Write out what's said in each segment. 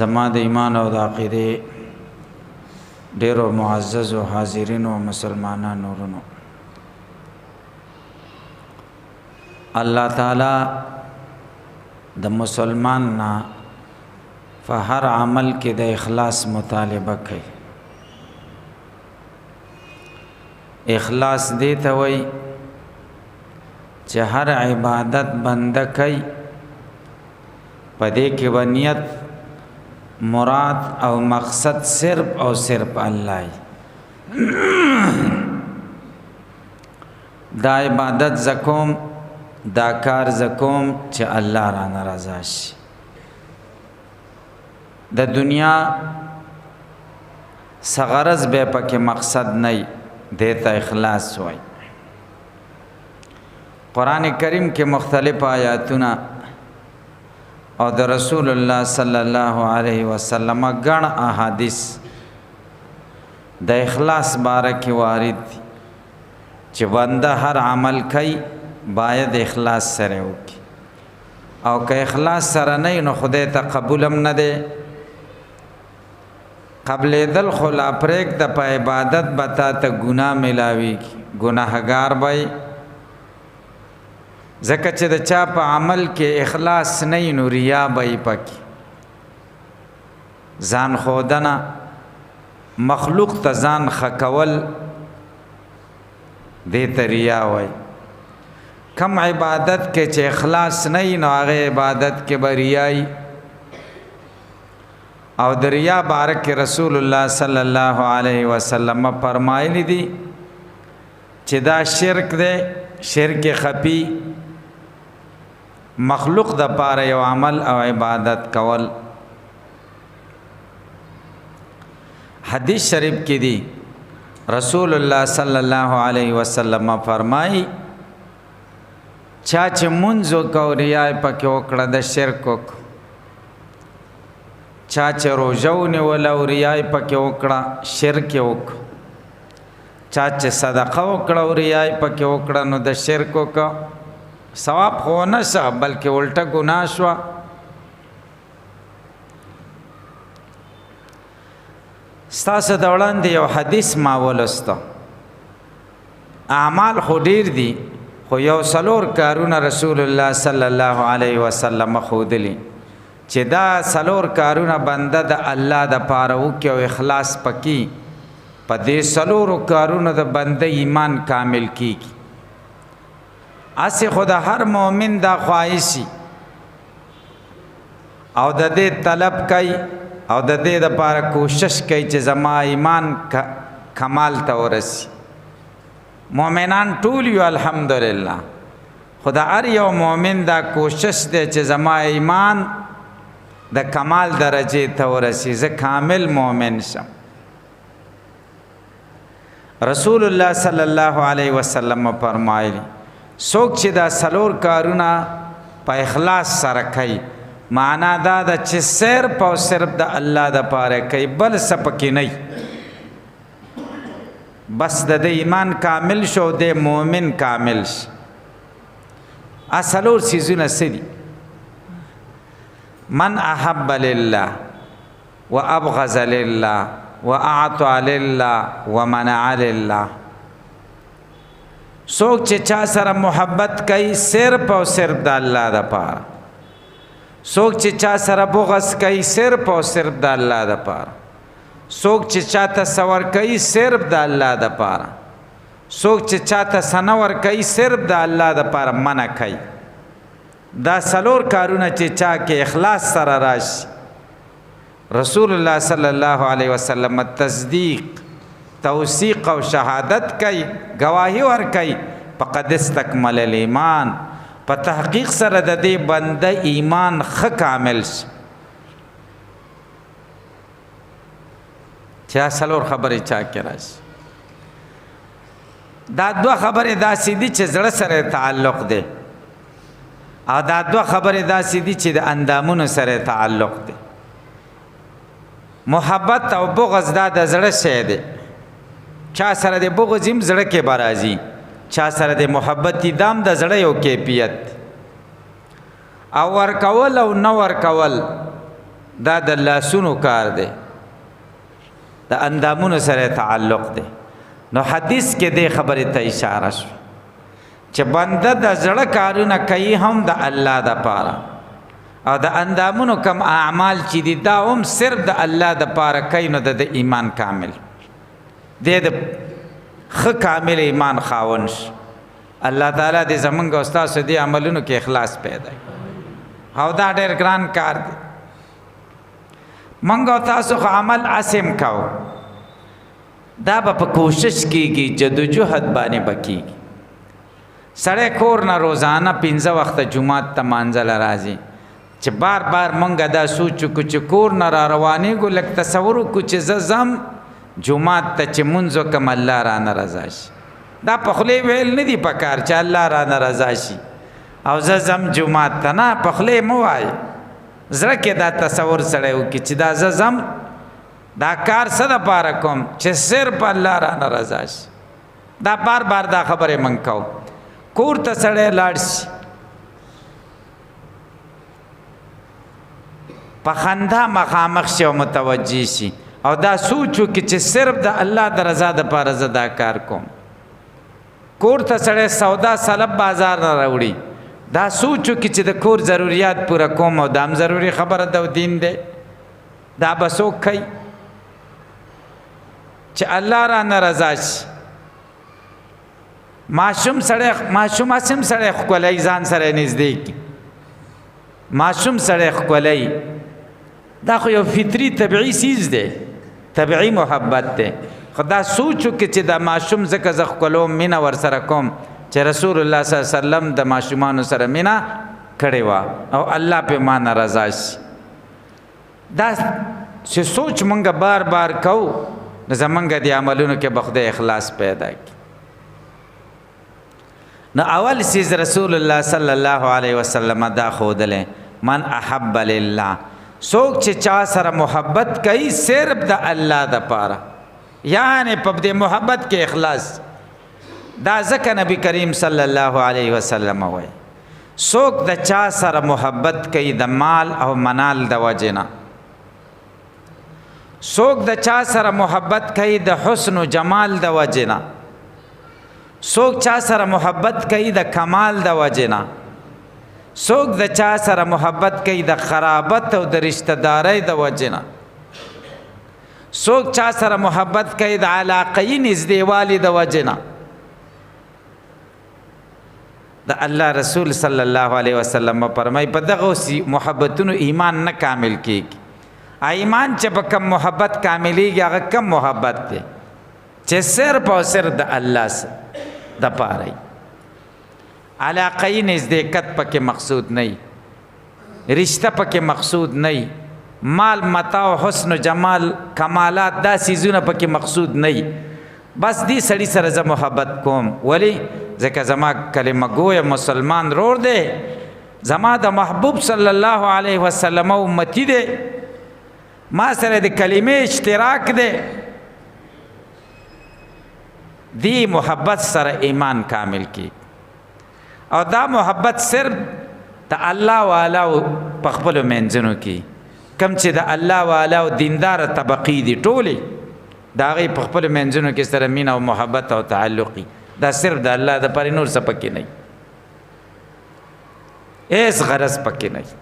زما د ایمان او د عقیده ډیرو معزز او حاضرین او مسلمانانو ورونو، الله تعالی د مسلمان نه په هر عمل کې د اخلاص مطالبه کوي. اخلاص دې ته وایي چې هر عبادت بنده کوي په دې کې به نیت مراد او مقصد صرف او صرف الله دا عبادت زکوم دا کار زکوم چې الله را ناراضه شي. د دنیا سغرض به پکې مقصد نه دیتا اخلاص وای. قرآن کریم کې مختلف آیاتونه او د رسول الله صلی الله علیه وسلم غن احادیث د اخلاص باره کې وارد دي چې بنده هر عمل کوي باید اخلاص سره وکړي، او که اخلاص سره نه نو خدای ته قبولم نه دی. قبل دل خلا پریک د په عبادت بتا ته ګناه ملاويږي، ګناهګار وای. ځکه چې د چا په عمل کې اخلاص نه نو ریا به پکې ځان خودنه مخلوق ته ځان خکول دې ته ریا وای. کم عبادت کې چې اخلاص نه نو هغه عبادت کې به ریایي. او د ریا بارک رسول الله صلی الله علیه وسلم فرمایلی دي چې دا شرک دی، شرک خفی، مخلوق د پاره یو عمل او عبادت کول. حدیث شریف کې دی رسول الله صلی الله علیه وسلم فرمایي چا چې منځ کو ریا پکې وکړه د شرک وکړه، چا چې روزونه ولا ریا پکې وکړه شرک وکړه، چا چې صدقه وکړه ریا پکې وکړه نو د شرک وکړه. ثواب خو نه شه بلکې الټه ګناه شو. ستاسو د وړاندې یو حدیث ما ولسته. اعمال خو ډیر دي خو یو څلور کارونه رسول الله صلی الله علیه وسلم ښودلي چې دا څلور کارونه بنده د الله د پاره وکړي او اخلاص پکې په دې څلورو کارونو د بنده ایمان کامل کیږي. اسی خدا هر مؤمن دا خواهشي او د دې طلب کوي او د دې د پاره کوشش کوي چې زما ایمان کمال ته ورسي. مؤمنان ټول یو الحمدلله، خدا هر یو مؤمن دا کوشش دی چې زما ایمان د کمال درجه ته ورسي، زه کامل مؤمن شم. رسول الله صلی الله علیه وسلم فرمایلی څوک چې دا څلور کارونه په اخلاص سره کوي، معنا دا ده چې صرف او صرف د الله د پاره کوي، بل څه پکې نه، بس د ایمان کامل شو، د مؤمن کامل شي. څلور څیزونه څه دي؟ من احب لله وابغض لله واعطى لله ومنع لله. څوک چې چا سره محبت کوي صرف او صرف د الله د پاره، څوک چې چا سره بغض کوي صرف او صرف د الله د پاره، څوک چې چاته صبر کوي صرف د الله د پاره، څوک چې چاته سنور کوي صرف د الله د پاره منع کوي. دا څلور کارونه چې چا کې اخلاص سره راشي، رسول الله صلی الله علیه وسلم تصدیق، توثیق او شهادت کوي، گواهی ور کوي فقد استکمل الایمان، په تحقیق سره د دې بنده ایمان ښه کامل شي. چا څلور خبرې چا کې راشي. دا دوه خبرې داسې دي چې زړه سره تعلق دی، او دا دوه خبرې داسې دي چې د اندامونو سره تعلق دی. محبت او بغض دا د زړه شی دی. چا سره د بغض هم زړه کې برازي، چا سره د محبت دام د زړه یو کیفیت. او ورکول او نه ورکول دا د لاسونو کار دی، د اندامونو سره تعلق دی. نو حدیث کې دې خبرې ته اشاره شو چې بنده د زړه کارونه کوي هم د الله د پاره، او د اندامونو کم اعمال چې دي دا هم صرف د الله د پاره کوي. نو د ایمان کامل دی، د ښه کامل ایمان خاوند شي. الله تعالی دې زمونږ او ستاسو دې عملونو کې اخلاص پیدا کړي، او دا ډېر ګران کار دی. مونږ او تاسو خو عمل عاصم کوو، دا به په کوشش کېږي، جدوجهد باندې به کېږي. سړی کور نه روزانه 5 وخته جومات ته مانځله راځي، چې بار بار مونږ دا سوچ وکړو چې کور نه را روانېږو، لږ تصور وکړو چې زه ځم جومات ته چې مونځ وکړم الله رانه رضا شي. دا په خولې ویل نه دي پکار چې الله رانه رضا شي او زه ځم جومات ته، نه په خولې مه وایي، زړه کې دا تصور سړی وکړي چې دا زه ځم دا کار څه دپاره کوم چې صرف الله رانه رضا شي. دا بار بار دا خبرې مونږ کوو. کور ته سړی لاړ شي، په خندا مخامخ شي او متوجه شي، او دا سوچ وکړي چې صرف د الله د رضا دپاره زه دا کار کوم. کور ته سړی سودا سلب بازار نه راوړي، دا سوچ وکړي چې د کور ضروریات پوره کوم، او دا هم ضروري خبره ده او دین دی. دا به څوک کوي چې الله رانه رضا شي. ماشوم هسې هم سړی ښکلی ځان سره نږدې کړي، ماشوم سړی ښکلی، دا خو یو فطري طبیعي څیز دی، طبیعي محبت دی. خو دا سوچ وکړي چې دا ماشوم ځکه زه ښکلوم، مینه ورسره کوم، چې رسول الله صلی الله علیه وسلم د ماشومانو سره مینه کړې وه او الله پې مانه رضا شي. دا چې سوچ مونږ بار بار کوو، نو زمونږ د عملونو کې به خدای اخلاص پیدا کړي. نو اول سیز رسول الله صلی الله علیه وسلم دا ښودلی، من احب لله، څوک چې چا سره محبت کوي صرف د الله دپاره، یعنی په دې محبت کې اخلاص. دا ځکه نبی کریم صلی الله علیه وسلم وایي څوک د چا سره محبت کوي د مال او منال د وجې نه، څوک د چا سره محبت کوي د حسن و جمال د وجې نه، څوک چا سره محبت کوي د کمال د وجې نه، څوک د چا سره محبت کوي د قرابت او د رشتہ دارۍ د وجې نه، څوک چا سره محبت کوي د علاقې نږدېوالي د وجې نه. د الله رسول صلی الله علیه وسلم فرمایي په دغه محبتونو ایمان نه کامل کېږي. ایمان چې په کم محبت کاملېږي هغه کم محبت دی چې صرف او صرف د الله دپاره وي. علاقې نزدېکت پکې مقصود نه وي، رشته پکې مقصود نه وي، مال متاع حسن و جمال کمالات دا سیزونه پکې مقصود نه وي. بس دې سړي سره زه محبت کوم، ولی ځکه زما کلمه ګویه مسلمان رور دی، زما د محبوب صلی الله علیه وسلم امتی دی، ما سره د کلمې اشتراک دی. دی محبت سره ایمان کامل کی، او دا محبت صرف د الله والا په خپلو منځونو کې کم چې د الله والا او دیندار طبقې دي ټولې د هغې په خپلو منځونو کې سره مینه او محبت او تعلقي، دا صرف د الله دپاره، نور څه پکې نه وي، هېڅ غرض پکې نه وي.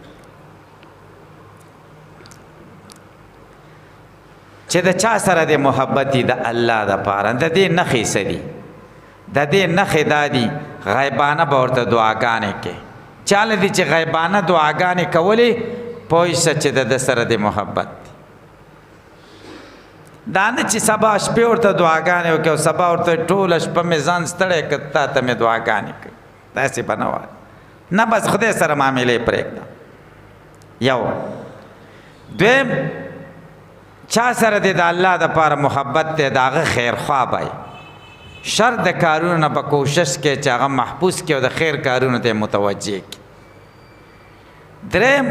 چې د چا سره د محبت دي د الله دپاره، د دې نښې څه دي؟ د دې نښې دا دي غیبانه به ورته دعاګانې کوي. چاله دي چې غیبانه دعاګانې کولې پوه شه چې د ده سره د محبت دی. دا نه چې سبا شپې ورته دعاګانې وکړي او سبا ورته ټوله شپه مې ځان ستړی کړ تا ته مې دعاګانې کوي، داسې به نه وایي. نه، بس خدای سره معاملې پرېږده. یو دویم، چا سره دی د الله دپاره محبت دی د هغه خیرخوا به شر د کارونو نه به کوشش کوي چې هغه محفوظ کړي او د خیر کارونو ته یې متوجه کړي. دریم،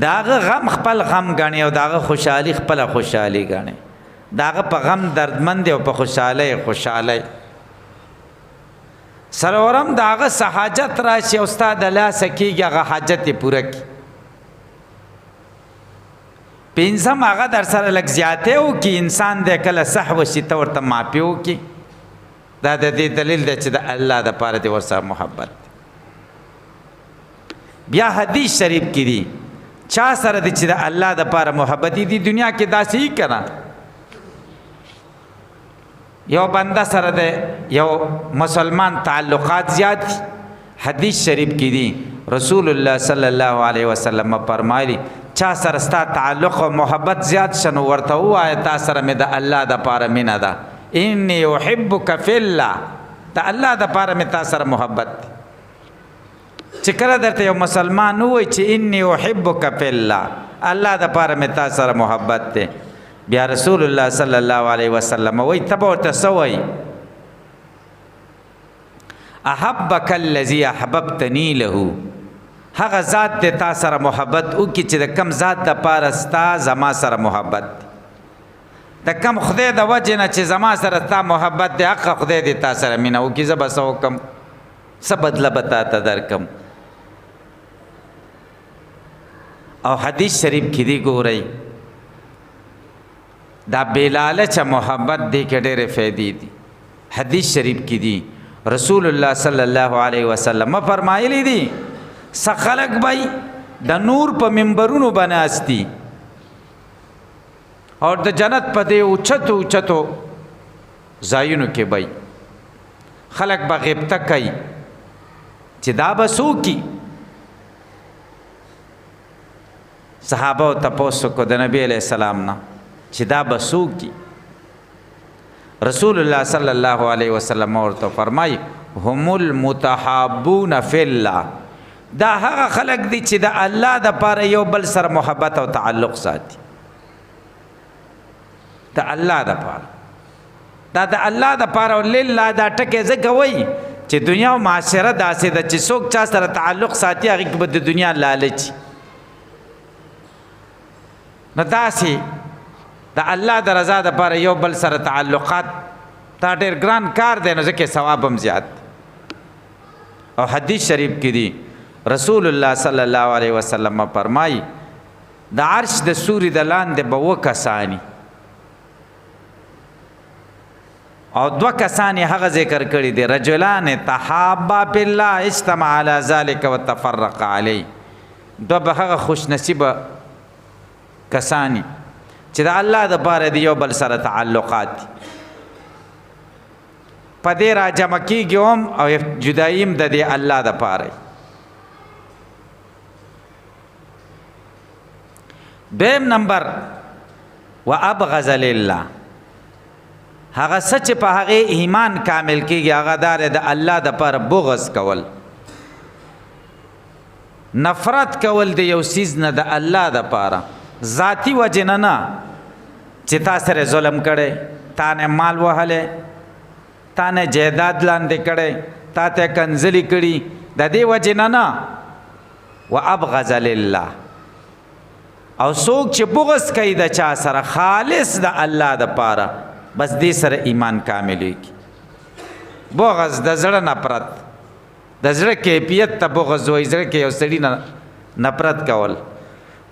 د هغه غم خپل غم ګڼي او د هغه خوشحالي خپله خوشحالي ګڼي، د هغه په غم دردمند دی او په خوشحالۍ خوشحالۍ. څلورم، د هغه څه حاجت راشي او ستا د لاسه کېږي هغه حاجت یې پوره کړي. پنځم هغه در سره لږ زیاتی وکړي انسان دی کله سهو شي ته ورته معافي وکړي دا د دې دلیل دی چې د الله دپاره دې ورسره محبت دی بیا حدیث شریف کې دي چا سره دی چې د الله دپاره محبت دي دنیا کې داسې یي که نه یو بنده سره د یو مسلمان تعلقات زیات دي حدیث شریف کې دي رسول الله صلی الله علیه وسلم فرمایلی چا سره ستا تعلق او محبت زیات شنو ورته ووایه تا سره مې د الله دپاره مینه ده انی احبک فی الله د الله دپاره مې تا سره محبت دی چې کله درته یو مسلمان ووایي چې انی احبک فی الله الله دپاره مې تا سره محبت دی بیا رسول الله صلی الله علیه وسلم وایي ته به ورته څه وایي احبک الذی احببتنی له هغه ذات دې تا سره محبت وکړي چې د کم ذات دپاره ستا زما سره محبت دی د کم خدای د وجې نه چې زما سره ستا محبت دی هغه خدای دې تا سره مینه وکړي زه به څه وکړم څه بدله به تا ته درکړم او حدیث شریف کې دی ګورئ دا بې لالچه محبت دی کې ډېرې فایدې دي حدیث شریف کې دی رسول الله صلی الله علیه وسلم فرمایلی دي څه خلک به د نور په منبرونو به ناست دي او د جنت په دې اوچتو اوچتو ځایونو کې به خلک به غیبته کوي چې دا به څوک صحابه او تپوس وکړو د نبي علیه السلام نه چې دا به څوک رسول الله صلی الله علیه وسلم ورته فرمایي هم المتحابون فی الله دا هغه خلق دي چې د الله دپاره یو بل سره محبت او تعلق ساتي د الله دپاره دا د الله دپاره لله دا ټکی ځکه وایي چې دنیا او معاشره داسې ده چې څوک چا سره تعلق ساتي هغې کې به د دنیا لالچي نو داسې د الله د رضا دپاره یو بل سره تعلقات دا ډېر ګران کار دی نو ځکه ثواب هم زیات او حدیث شریف کې دي رسول الله صلی الله علیه وسلم فرمایي د عرش د سوري د لاندې به 2 کسانی او 2 کسانی هغه ذکر کړي دي رجلان تحابا بالله اجتمع على ذلك وتفرق عليه دو به هغه خوش نصیبه کسانی چې د الله دپاره د یو بل سره تعلقات دي په دې را جمع کېږي هم او جدایي هم د دې الله دپاره دویم نمبر و ابغض لله هغه څه چې په هغې ایمان کامل کېږي هغه دار د الله دپاره بغض کول نفرت کول د یو څیز نه د الله دپاره ذاتی وجه نه چې تا سره ظلم کړی تا نه مال وهلی تا نه جایداد لاندې کړی تا ته کنځلي کړي د دې وجې نه و ابغض لله او څوک چې بغض کوي د چا سره خالص د الله دپاره بس دې سره ایمان کاملېږي بغض د زړه نفرت د زړه کیفیت ته بغض وایي زړه کې یو سړي نه نفرت کول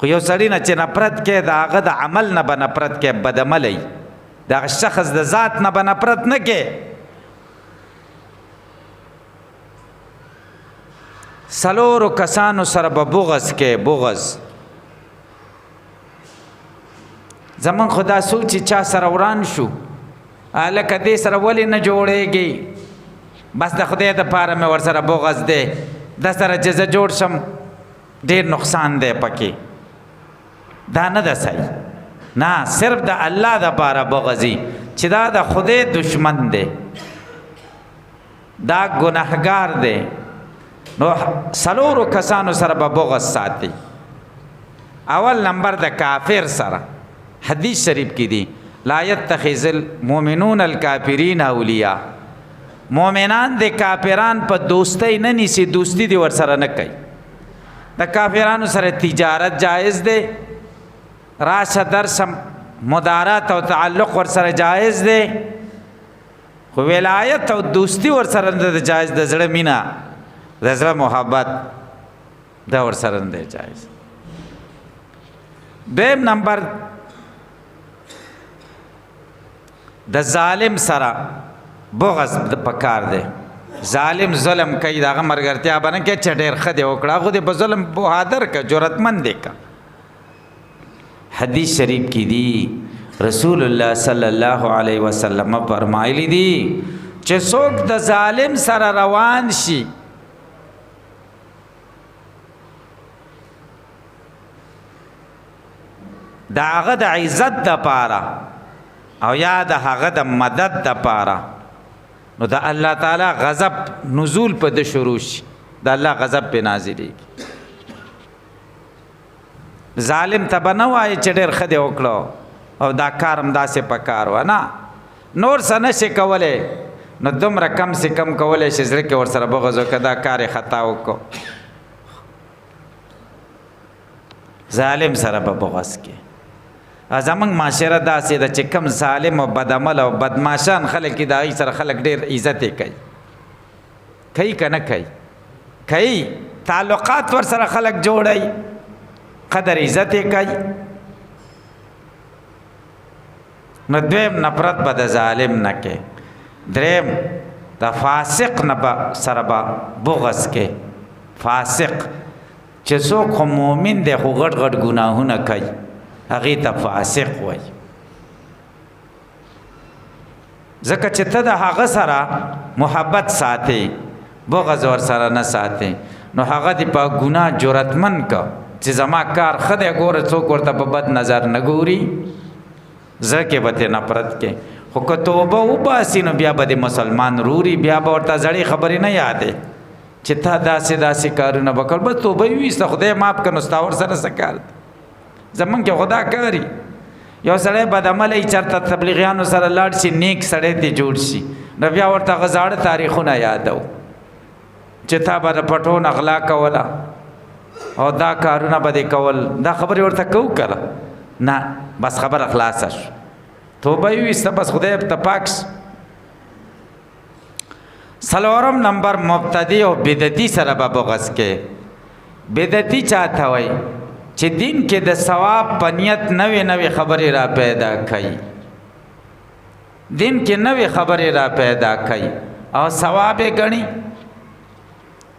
خو یو سړي نه چې نفرت کوي د هغه د عمل نه به نفرت کوي بدعملی د هغه شخص د ذات نه به نفرت نه کوي څلورو کسانو سره به بغض کوي بغض زمون خدا سوچ چې چا سره وران شو لکه دې سره ولې نه جوړېږي بس د خدای دپاره مې ورسره بغض دی د سره چې زه جوړ شم ډېر نقصان دی پکې دا نه ده صحیح نه صرف د الله دپاره بغضي چې دا د خدای دشمن دی دا ګناهګار دی نو څلورو کسانو سره به بغض ساتي اول نمبر د کافر سره حدیث شریف کې دی لا يتخذ المؤمنون الكافرین اولیاء مؤمنان د کافران په دوستی نه نیسي دوستی دی ورسره نه کوي د کافرانو سره تجارت جایز دی راشه درسم مدارات او تعلق ورسره جایز دی خو ولایت او دوستی ورسره نه جایز د زړه مینا د زړه محبت دا ورسره نه جایز دویم نمبر د ظالم سره بغض د پکار دی ظالم ظلم کوي دغه مرګرتیا باندې کې چې ډېر ښه دی وکړه خو دې په ظلم بهادر که جرأتمند دی که حدیث شریف کې دی رسول الله صلی الله علیه وسلم فرمایلی دی چې څوک د ظالم سره روان شي د هغه د عزت دپاره او یا د هغه د مدد دپاره نو د الله تعالی غضب نزول په د شروع شي د الله غضب په نازلېږي ظالم ته به نه وایي چې ډېر ښه دی وکړو او دا کار همداسې په کار و نه نور څه نشي کولی نو دومره کم سے کم کولی شي زړه کې ورسره بغض وکړه دا کار یې خطا وکړو ظالم سره به بغض کې زمونږ معاشره داسې ده چې کم ظالم او بدعمل او بدماشان خلک دي د هغوی سره خلک ډېر عزت یې کوي که نه کوي تعلقات ورسره خلک جوړوي قدر عزت یې کوي نو دویم نفرت به د ظالم نه کوي دریم د فاسق نه به سره به بغض کوي فاسق چې څوک خو مؤمن دی خو غټ غټ ګناهونه کوي هغې ته فاسق وایي ځکه چې ته د هغه سره محبت ساتې بغض ورسره نه ساتې نو هغه دې په ګناه جرأتمند که چې زما کار ښه دی ګوره څوک ورته په بد نظر نه ګوري زړه کې به ترې نفرت کې خو که توبه وباسي نو بیا به د مسلمان روري بیا به ورته زړې خبرې نه یادې چې تا داسې داسې کارونه به کړ بس توبه یې ویسته خدای ماف کړه نو ستا ورسره څه کار دی زمونږ کې خدا کاري یو سړی بدعمله یي چېرته تبلیغیانو سره لاړ شي نیک سړی ترې جوړ شي نو بیا ورته هغه زاړه تاریخونه یادو چې تا به د پټون اغلا کوله او دا کارونه به دې کول دا خبرې ورته کوو که نه بس خبره خلاصه شو توبه یې ویسته بس خدای ته پاک څلورم نمبر مبتدی او بدعتي سره به بغض کې بدعتي چاته وایي چې دین کې د ثواب په نیت نوې نوې خبرې را پیدا کوي دین کې نوې خبرې را پیدا کوي او ثواب یې ګڼي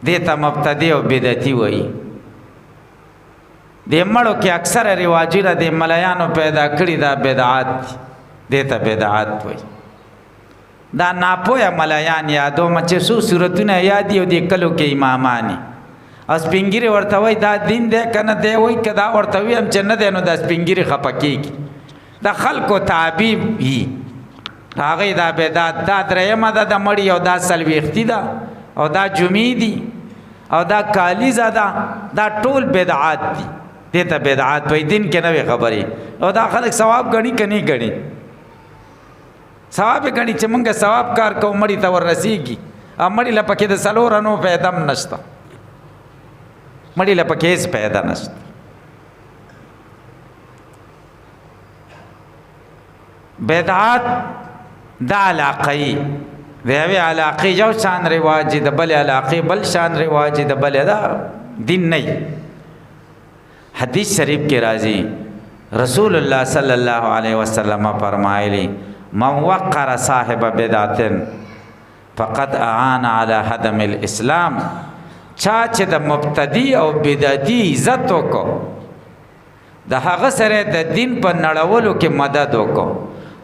دې ته مبتدی او بدعتي وایي دې مړو کې اکثره رواجونه د ملایانو پیدا کړي دا بدعات دې ته بدعات وایي دا ناپوهه ملایان یادومه چې څو صورتونه یاد دي او د کلو کې اماماني او سپینګیري ورته وایي دا دین دی که نه دی وایي که دا ورته ویم چې نه دی نو دا سپینګیري خفه کېږي د خلکو تعبیب وي د هغوی دا بدعت دا درېیمه ده د مړي او دا څلوېښتي ده او دا جمعې دي او دا کالیزه ده دا ټول بدعات دي دې ته بدعات وایي دین کې نوې خبرې او دا خلک ثواب ګڼي که نه ګڼي ثواب یې ګڼي چې مونږ ثواب کار کوو مړي ته وررسېږي او مړي له پکې د څلور انو پیدا هم نشته مړي له پکې هېڅ پیدا نشته بدعات دا علاقه‌یي د یوې علاقې یو شان رواج د بلې علاقې بل شان رواج د بلې دا دین نه حدیث شریف کې راځي رسول الله صلی الله علیه وسلم فرمایلی من وقر صاحب بدعت فقد اعان على هدم الاسلام چا چې د مبتدی او بدعتي عزت وکړو د هغه سره د دین په نړولو کې مدد وکړو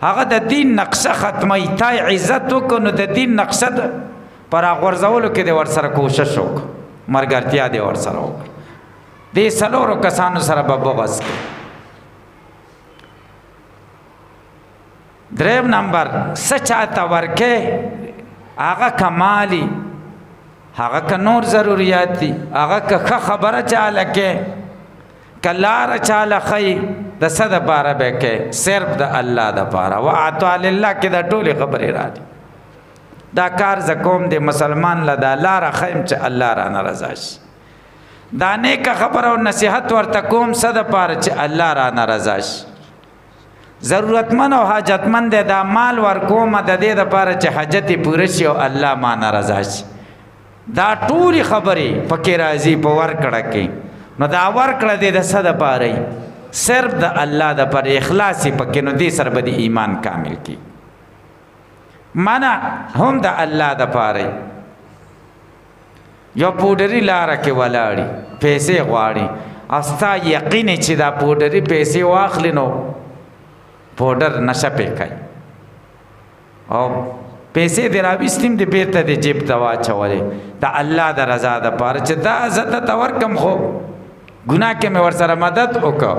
هغه د دین نقشه ختموي تا عزت وکړو نو د دین نقشه پر غورځولو کې د ورسره کوشش وکړو مرګرتیا د ورسره وکړو دې څلورو کسانو سره به بغض کوي دریم نمبر څه چاته ورکې هغه کمالي هغه که نور ضروریات دي هغه که ښه خبره چاله کې که لاره چاله ښیي د څه دپاره به کې صرف د الله دپاره واعطوا لله کې دا ټولې خبرې راځي دا کار زه کوم د مسلمان له دا لاره ښیم چې الله رانه رضا شي دا نیکه خبره او نصیحت ورته کوم څه دپاره چې الله رانه رضا شي ضرورتمند او حاجتمند دی دا مال ورکومه د دې دپاره چې حاجت یې پوره شي او الله مانه رضا شي دا ټولې خبرې پکې راځي په ورکړه کې نو دا ورکړه دې د څه دپاره صرف د الله د پر اخلاص پکې نو دې سره به د ایمان کامل کی معنا هم د الله د پاره یو پودری لاره کې ولاړی پیسې غواړي استا یقین چې دا پودری پیسې واخلي نو پودر نشه پې کوي او پیسې دې راوستیم دې بیرته دې جیب ته واچولې د الله د رضا د پاره چې دا زه ته ورکم خو ګناه کې مې ورسره مدد وکړه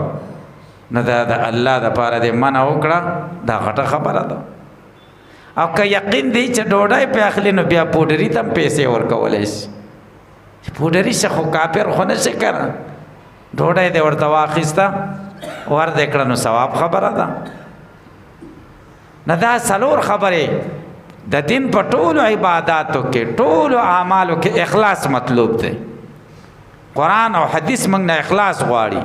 نو دا د الله د پاره دې منع وکړه دا غټه خبره ده او که یقین دی چې ډوډۍ پې اخلي نو بیا پودري ته هم پیسې ورکولی شي پودري شه خو کافر خو نه شي که نه ډوډۍ دې ورته واخیسته ور دې کړه نو ثواب خبره ده نه دا څلور خبرې د دین په ټولو عباداتو کې ټولو اعمالو کې اخلاص مطلوب دی قرآن او حدیث موږ نه اخلاص غواړي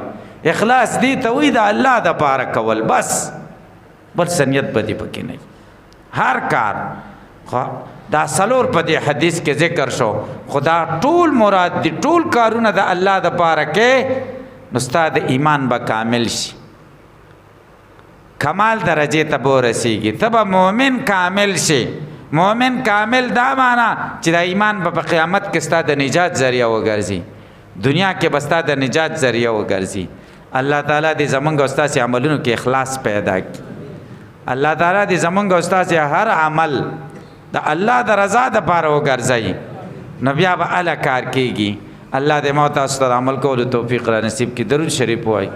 اخلاص دی ته وایي د الله د پاره کول بس بل څه نیت به دې پکې نه هر کار دا څلور په دې حدیث کې ذکر شو خدا ټول مراد دي ټول کارونه د الله د پاره کې نو ستا د ایمان به کامل شي کمال درجه ته به ورسیږي ته به مؤمن کامل شي مؤمن کامل دا معنا چې د ایمان به په قیامت کې ستا د نجات ذریعہ وګرځي دنیا کې به ستا د نجات ذریعہ وګرځي الله تعالی دې زمونږ او ستاسې عملونو کې اخلاص پیدا کړي الله تعالی دې زمونږ او ستاسې هر عمل د الله د رضا دپاره وګرځوي نو بیا به اله کار کېږي الله دې ما تاسو ته عمل کولو توفیق را نصیب کړي درود شریف وایي